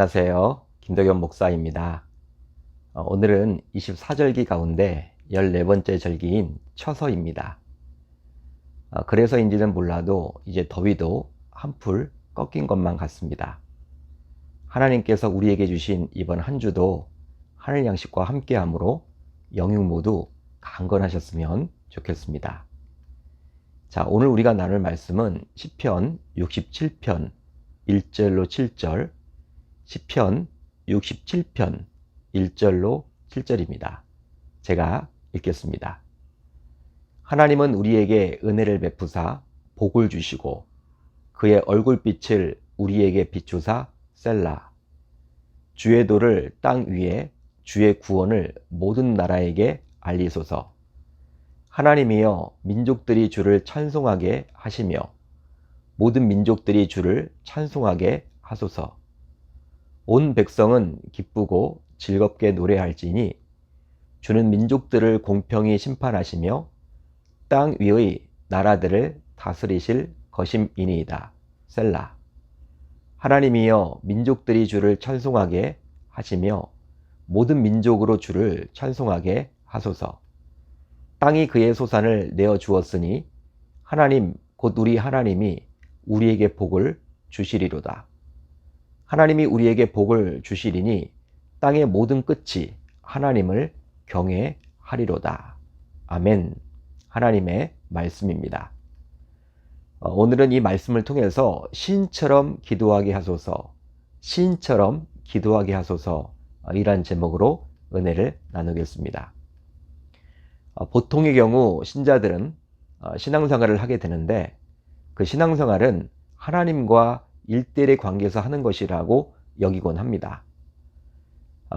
안녕하세요. 김덕현 목사입니다. 오늘은 24절기 가운데 14번째 절기인 처서입니다. 그래서인지는 몰라도 이제 더위도 한풀 꺾인 것만 같습니다. 하나님께서 우리에게 주신 이번 한 주도 하늘 양식과 함께함으로 영육 모두 강건하셨으면 좋겠습니다. 자, 오늘 우리가 나눌 말씀은 시편 67편 1절로 7절, 시편 67편 1절로 7절입니다. 제가 읽겠습니다. 하나님은 우리에게 은혜를 베푸사 복을 주시고 그의 얼굴빛을 우리에게 비추사 셀라. 주의 도를 땅 위에, 주의 구원을 모든 나라에게 알리소서. 하나님이여, 민족들이 주를 찬송하게 하시며 모든 민족들이 주를 찬송하게 하소서. 온 백성은 기쁘고 즐겁게 노래할지니 주는 민족들을 공평히 심판하시며 땅 위의 나라들을 다스리실 것임이니이다. 셀라. 하나님이여, 민족들이 주를 찬송하게 하시며 모든 민족으로 주를 찬송하게 하소서. 땅이 그의 소산을 내어 주었으니 하나님 곧 우리 하나님이 우리에게 복을 주시리로다. 하나님이 우리에게 복을 주시리니 땅의 모든 끝이 하나님을 경외하리로다. 아멘. 하나님의 말씀입니다. 오늘은 이 말씀을 통해서 시인처럼 기도하게 하소서, 시인처럼 기도하게 하소서, 이란 제목으로 은혜를 나누겠습니다. 보통의 경우 신자들은 신앙생활을 하게 되는데 그 신앙생활은 하나님과 1대1의 관계에서 하는 것이라고 여기곤 합니다.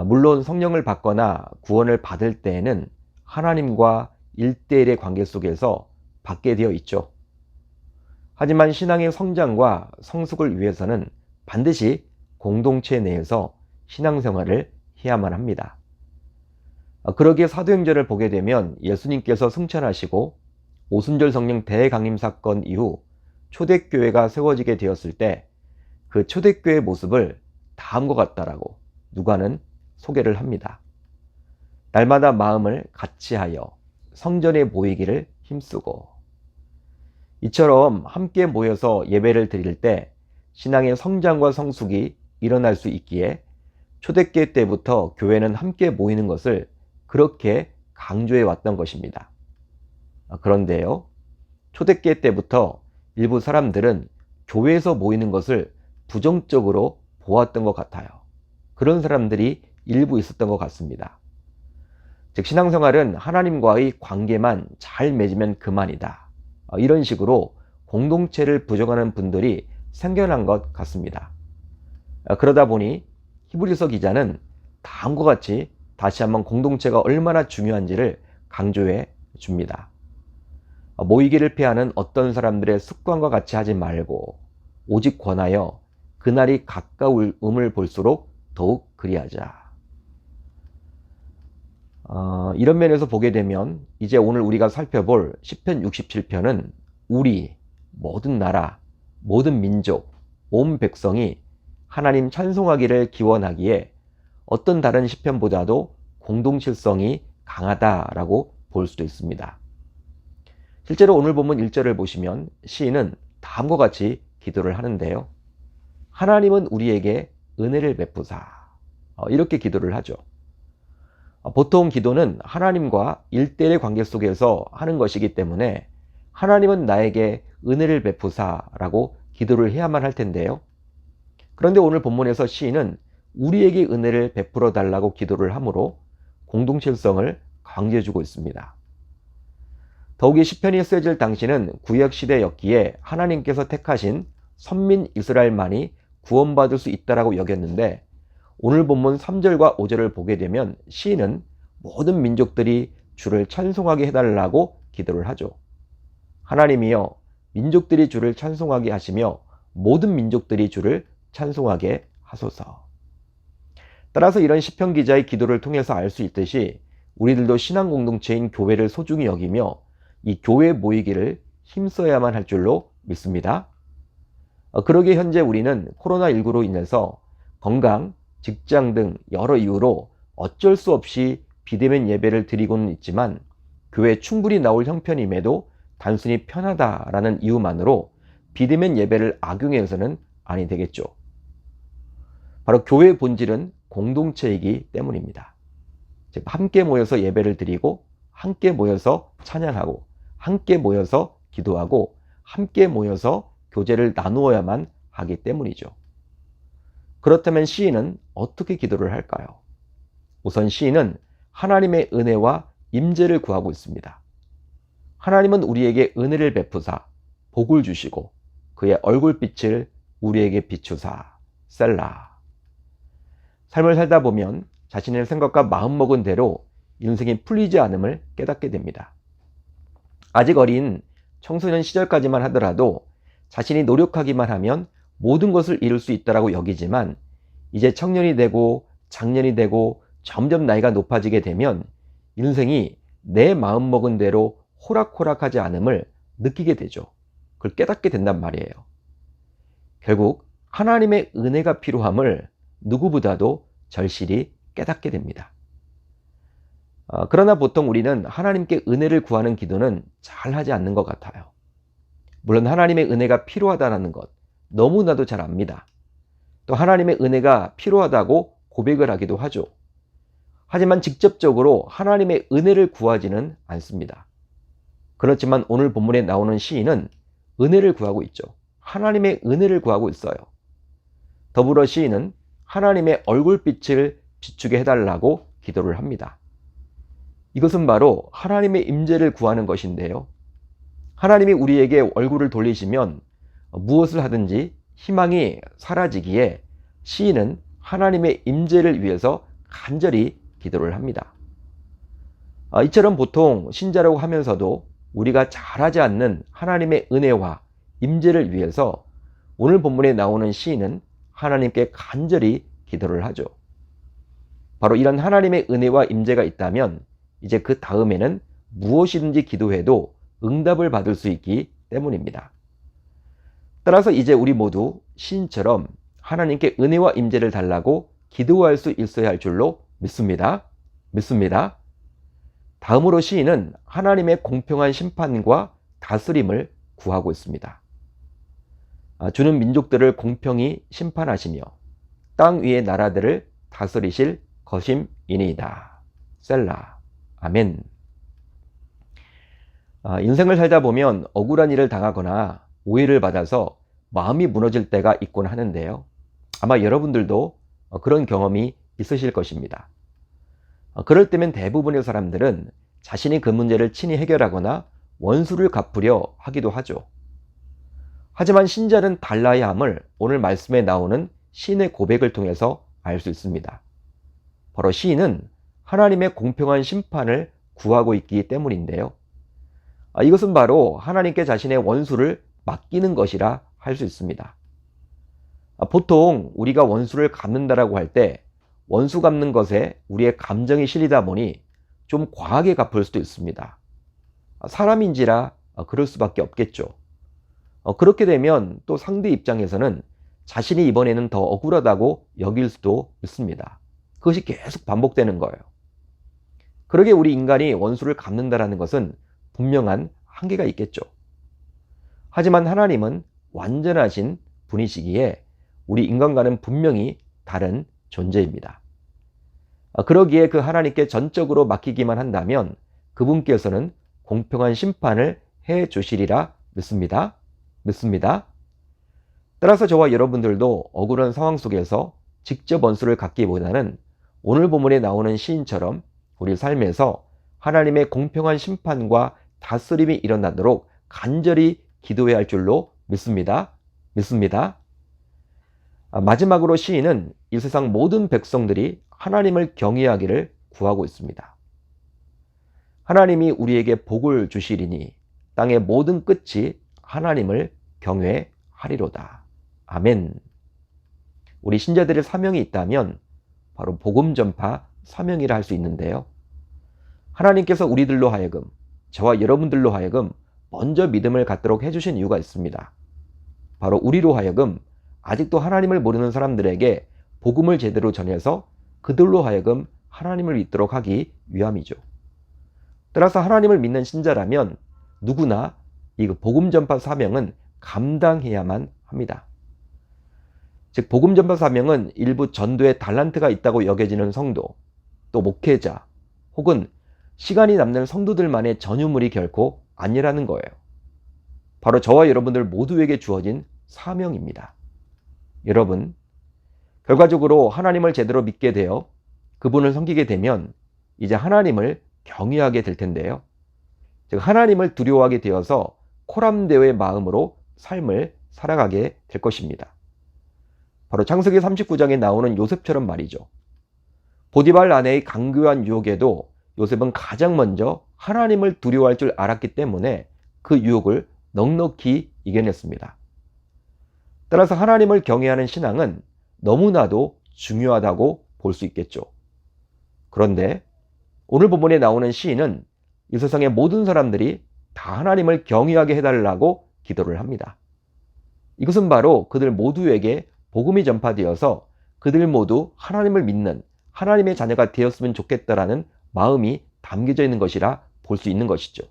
물론 성령을 받거나 구원을 받을 때에는 하나님과 1대1의 관계 속에서 받게 되어 있죠. 하지만 신앙의 성장과 성숙을 위해서는 반드시 공동체 내에서 신앙생활을 해야만 합니다. 그러기에 사도행전을 보게 되면 예수님께서 승천하시고 오순절 성령 대강림 사건 이후 초대교회가 세워지게 되었을 때 그 초대교회의 모습을 다음과 같다라고 누가는 소개를 합니다. 날마다 마음을 같이하여 성전에 모이기를 힘쓰고, 이처럼 함께 모여서 예배를 드릴 때 신앙의 성장과 성숙이 일어날 수 있기에 초대교회 때부터 교회는 함께 모이는 것을 그렇게 강조해 왔던 것입니다. 그런데요, 초대교회 때부터 일부 사람들은 교회에서 모이는 것을 부정적으로 보았던 것 같아요. 그런 사람들이 일부 있었던 것 같습니다. 즉, 신앙생활은 하나님과의 관계만 잘 맺으면 그만이다, 이런 식으로 공동체를 부정하는 분들이 생겨난 것 같습니다. 그러다 보니 히브리서 기자는 다음과 같이 다시 한번 공동체가 얼마나 중요한지를 강조해 줍니다. 모이기를 피하는 어떤 사람들의 습관과 같이 하지 말고 오직 권하여 그날이 가까움을 볼수록 더욱 그리하자. 이런 면에서 보게 되면 이제 오늘 우리가 살펴볼 시편 67편은 우리, 모든 나라, 모든 민족, 온 백성이 하나님 찬송하기를 기원하기에 어떤 다른 시편보다도 공동체성이 강하다라고 볼 수도 있습니다. 실제로 오늘 본문 1절을 보시면 시인은 다음과 같이 기도를 하는데요. 하나님은 우리에게 은혜를 베푸사, 이렇게 기도를 하죠. 보통 기도는 하나님과 1대1의 관계 속에서 하는 것이기 때문에 하나님은 나에게 은혜를 베푸사라고 기도를 해야만 할 텐데요. 그런데 오늘 본문에서 시인은 우리에게 은혜를 베풀어 달라고 기도를 하므로 공동체성을 강조해주고 있습니다. 더욱이 시편이 쓰여질 당시는 구약시대였기에 하나님께서 택하신 선민 이스라엘만이 구원받을 수 있다라고 여겼는데 오늘 본문 3절과 5절을 보게 되면 시인은 모든 민족들이 주를 찬송하게 해달라고 기도를 하죠. 하나님이여, 민족들이 주를 찬송하게 하시며 모든 민족들이 주를 찬송하게 하소서. 따라서 이런 시편 기자의 기도를 통해서 알 수 있듯이 우리들도 신앙 공동체인 교회를 소중히 여기며 이 교회 모이기를 힘써야만 할 줄로 믿습니다. 그러기에 현재 우리는 코로나19로 인해서 건강, 직장 등 여러 이유로 어쩔 수 없이 비대면 예배를 드리고는 있지만 교회에 충분히 나올 형편임에도 단순히 편하다라는 이유만으로 비대면 예배를 악용해서는 아니 되겠죠. 바로 교회의 본질은 공동체이기 때문입니다. 즉 함께 모여서 예배를 드리고 함께 모여서 찬양하고 함께 모여서 기도하고 함께 모여서 교제를 나누어야만 하기 때문이죠. 그렇다면 시인은 어떻게 기도를 할까요? 우선 시인은 하나님의 은혜와 임재를 구하고 있습니다. 하나님은 우리에게 은혜를 베푸사 복을 주시고 그의 얼굴빛을 우리에게 비추사 셀라. 삶을 살다 보면 자신의 생각과 마음먹은 대로 인생이 풀리지 않음을 깨닫게 됩니다. 아직 어린 청소년 시절까지만 하더라도 자신이 노력하기만 하면 모든 것을 이룰 수 있다고 여기지만 이제 청년이 되고 장년이 되고 점점 나이가 높아지게 되면 인생이 내 마음먹은 대로 호락호락하지 않음을 느끼게 되죠. 그걸 깨닫게 된단 말이에요. 결국 하나님의 은혜가 필요함을 누구보다도 절실히 깨닫게 됩니다. 그러나 보통 우리는 하나님께 은혜를 구하는 기도는 잘 하지 않는 것 같아요. 물론 하나님의 은혜가 필요하다는 것 너무나도 잘 압니다. 또 하나님의 은혜가 필요하다고 고백을 하기도 하죠. 하지만 직접적으로 하나님의 은혜를 구하지는 않습니다. 그렇지만 오늘 본문에 나오는 시인은 은혜를 구하고 있죠. 하나님의 은혜를 구하고 있어요. 더불어 시인은 하나님의 얼굴빛을 비추게 해달라고 기도를 합니다. 이것은 바로 하나님의 임재를 구하는 것인데요. 하나님이 우리에게 얼굴을 돌리시면 무엇을 하든지 희망이 사라지기에 시인은 하나님의 임재를 위해서 간절히 기도를 합니다. 이처럼 보통 신자라고 하면서도 우리가 잘하지 않는 하나님의 은혜와 임재를 위해서 오늘 본문에 나오는 시인은 하나님께 간절히 기도를 하죠. 바로 이런 하나님의 은혜와 임재가 있다면 이제 그 다음에는 무엇이든지 기도해도 응답을 받을 수 있기 때문입니다. 따라서 이제 우리 모두 시인처럼 하나님께 은혜와 임재를 달라고 기도할 수 있어야 할 줄로 믿습니다. 다음으로 시인은 하나님의 공평한 심판과 다스림을 구하고 있습니다. 주는 민족들을 공평히 심판하시며 땅 위의 나라들을 다스리실 것임이니이다. 셀라. 아멘. 인생을 살다 보면 억울한 일을 당하거나 오해를 받아서 마음이 무너질 때가 있곤 하는데요. 아마 여러분들도 그런 경험이 있으실 것입니다. 그럴 때면 대부분의 사람들은 자신이 그 문제를 친히 해결하거나 원수를 갚으려 하기도 하죠. 하지만 신자는 달라야 함을 오늘 말씀에 나오는 시인의 고백을 통해서 알 수 있습니다. 바로 시인은 하나님의 공평한 심판을 구하고 있기 때문인데요. 이것은 바로 하나님께 자신의 원수를 맡기는 것이라 할 수 있습니다. 보통 우리가 원수를 갚는다라고 할 때 원수 갚는 것에 우리의 감정이 실리다 보니 좀 과하게 갚을 수도 있습니다. 사람인지라 그럴 수밖에 없겠죠. 그렇게 되면 또 상대 입장에서는 자신이 이번에는 더 억울하다고 여길 수도 있습니다. 그것이 계속 반복되는 거예요. 그러게 우리 인간이 원수를 갚는다라는 것은 분명한 한계가 있겠죠. 하지만 하나님은 완전하신 분이시기에 우리 인간과는 분명히 다른 존재입니다. 그러기에 그 하나님께 전적으로 맡기기만 한다면 그분께서는 공평한 심판을 해 주시리라 믿습니다. 따라서 저와 여러분들도 억울한 상황 속에서 직접 원수를 갚기보다는 오늘 본문에 나오는 시인처럼 우리 삶에서 하나님의 공평한 심판과 다스림이 일어나도록 간절히 기도해야 할 줄로 믿습니다. 마지막으로 시인은 이 세상 모든 백성들이 하나님을 경외하기를 구하고 있습니다. 하나님이 우리에게 복을 주시리니 땅의 모든 끝이 하나님을 경외하리로다. 아멘. 우리 신자들의 사명이 있다면 바로 복음 전파 사명이라 할 수 있는데요. 하나님께서 우리들로 하여금, 저와 여러분들로 하여금 먼저 믿음을 갖도록 해주신 이유가 있습니다. 바로 우리로 하여금 아직도 하나님을 모르는 사람들에게 복음을 제대로 전해서 그들로 하여금 하나님을 믿도록 하기 위함이죠. 따라서 하나님을 믿는 신자라면 누구나 이 복음 전파 사명은 감당해야만 합니다. 즉 복음 전파 사명은 일부 전도에 달란트가 있다고 여겨지는 성도, 또 목회자, 혹은 시간이 남는 성도들만의 전유물이 결코 아니라는 거예요. 바로 저와 여러분들 모두에게 주어진 사명입니다. 여러분, 결과적으로 하나님을 제대로 믿게 되어 그분을 섬기게 되면 이제 하나님을 경외하게 될 텐데요. 즉 하나님을 두려워하게 되어서 코람데오의 마음으로 삶을 살아가게 될 것입니다. 바로 창세기 39장에 나오는 요셉처럼 말이죠. 보디발 아내의 강교한 유혹에도 요셉은 가장 먼저 하나님을 두려워할 줄 알았기 때문에 그 유혹을 넉넉히 이겨냈습니다. 따라서 하나님을 경외하는 신앙은 너무나도 중요하다고 볼 수 있겠죠. 그런데 오늘 본문에 나오는 시인은 이 세상의 모든 사람들이 다 하나님을 경외하게 해달라고 기도를 합니다. 이것은 바로 그들 모두에게 복음이 전파되어서 그들 모두 하나님을 믿는 하나님의 자녀가 되었으면 좋겠다라는 마음이 담겨져 있는 것이라 볼 수 있는 것이죠.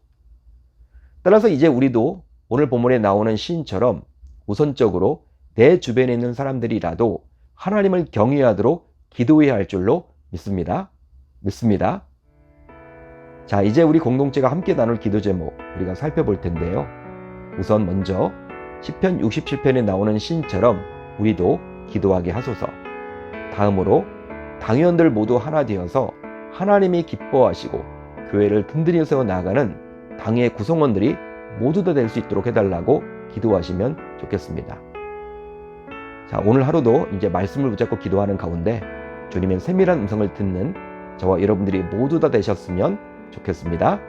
따라서 이제 우리도 오늘 본문에 나오는 시인처럼 우선적으로 내 주변에 있는 사람들이라도 하나님을 경외하도록 기도해야 할 줄로 믿습니다. 자, 이제 우리 공동체가 함께 나눌 기도 제목 우리가 살펴볼 텐데요. 우선 먼저 시편 67편에 나오는 시인처럼 우리도 기도하게 하소서. 다음으로 당회원들 모두 하나 되어서 하나님이 기뻐하시고 교회를 든든히 세워 나가는 당회 구성원들이 모두 다 될 수 있도록 해달라고 기도하시면 좋겠습니다. 자, 오늘 하루도 이제 말씀을 붙잡고 기도하는 가운데 주님의 세밀한 음성을 듣는 저와 여러분들이 모두 다 되셨으면 좋겠습니다.